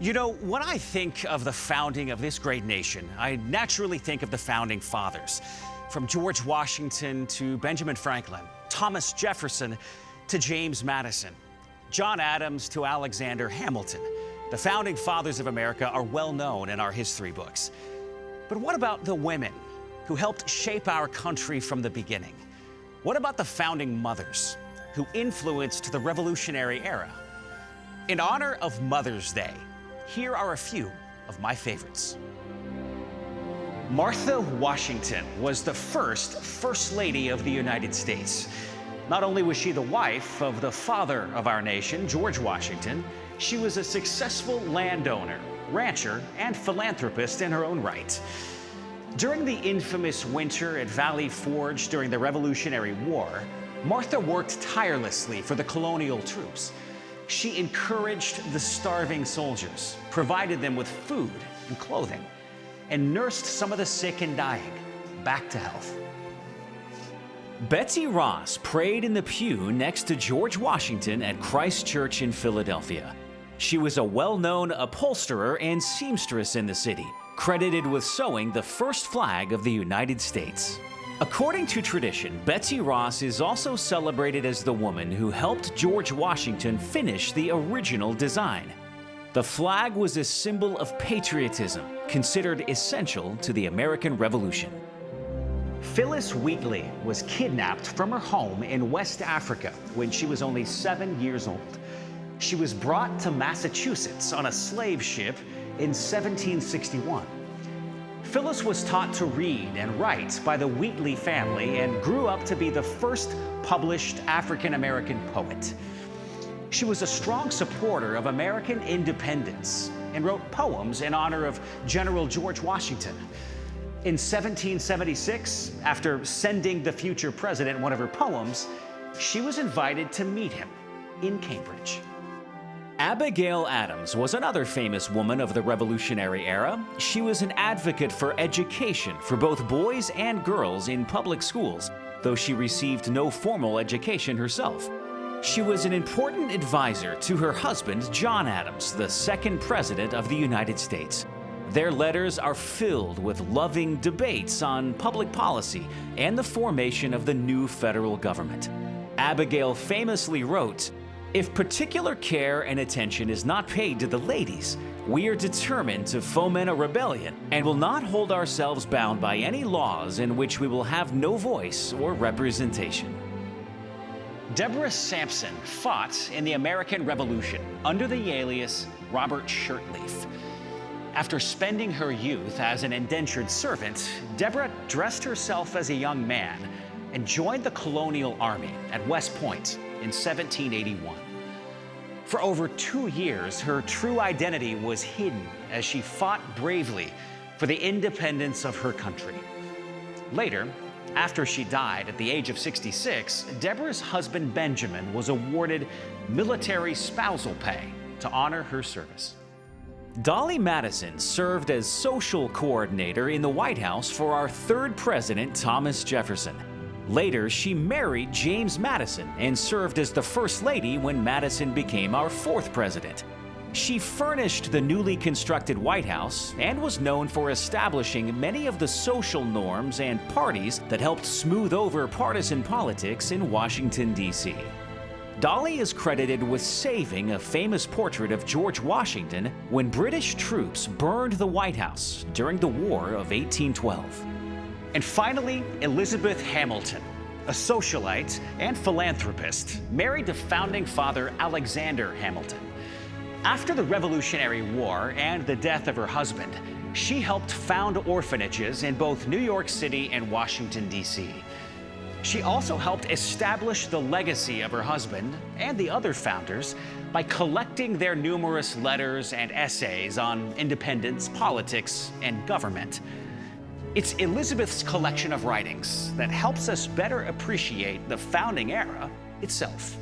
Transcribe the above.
You know, when I think of the founding of this great nation, I naturally think of the founding fathers. From George Washington to Benjamin Franklin, Thomas Jefferson to James Madison, John Adams to Alexander Hamilton. The founding fathers of America are well known in our history books. But what about the women who helped shape our country from the beginning? What about the founding mothers who influenced the Revolutionary era? In honor of Mother's Day, here are a few of my favorites. Martha Washington was the First Lady of the United States. Not only was she the wife of the father of our nation, George Washington, she was a successful landowner, rancher, and philanthropist in her own right. During the infamous winter at Valley Forge during the Revolutionary War, Martha worked tirelessly for the colonial troops. She encouraged the starving soldiers, provided them with food and clothing, and nursed some of the sick and dying back to health. Betsy Ross prayed in the pew next to George Washington at Christ Church in Philadelphia. She was a well-known upholsterer and seamstress in the city, credited with sewing the first flag of the United States. According to tradition, Betsy Ross is also celebrated as the woman who helped George Washington finish the original design. The flag was a symbol of patriotism, considered essential to the American Revolution. Phyllis Wheatley was kidnapped from her home in West Africa when she was only 7 years old. She was brought to Massachusetts on a slave ship in 1761. Phyllis was taught to read and write by the Wheatley family and grew up to be the first published African-American poet. She was a strong supporter of American independence and wrote poems in honor of General George Washington. In 1776, after sending the future president one of her poems, she was invited to meet him in Cambridge. Abigail Adams was another famous woman of the Revolutionary era. She was an advocate for education for both boys and girls in public schools, though she received no formal education herself. She was an important advisor to her husband, John Adams, the second president of the United States. Their letters are filled with loving debates on public policy and the formation of the new federal government. Abigail famously wrote, "If particular care and attention is not paid to the ladies, we are determined to foment a rebellion and will not hold ourselves bound by any laws in which we will have no voice or representation." Deborah Sampson fought in the American Revolution under the alias Robert Shirtleaf. After spending her youth as an indentured servant, Deborah dressed herself as a young man and joined the colonial army at West Point in 1781. For over 2 years, her true identity was hidden as she fought bravely for the independence of her country. Later, after she died at the age of 66, Deborah's husband Benjamin was awarded military spousal pay to honor her service. Dolly Madison served as social coordinator in the White House for our third president, Thomas Jefferson. Later, she married James Madison and served as the First Lady when Madison became our fourth president. She furnished the newly constructed White House and was known for establishing many of the social norms and parties that helped smooth over partisan politics in Washington, D.C. Dolly is credited with saving a famous portrait of George Washington when British troops burned the White House during the War of 1812. And finally, Elizabeth Hamilton, a socialite and philanthropist, married to founding father Alexander Hamilton. After the Revolutionary War and the death of her husband, she helped found orphanages in both New York City and Washington, D.C. She also helped establish the legacy of her husband and the other founders by collecting their numerous letters and essays on independence, politics, and government. It's Elizabeth's collection of writings that helps us better appreciate the founding era itself.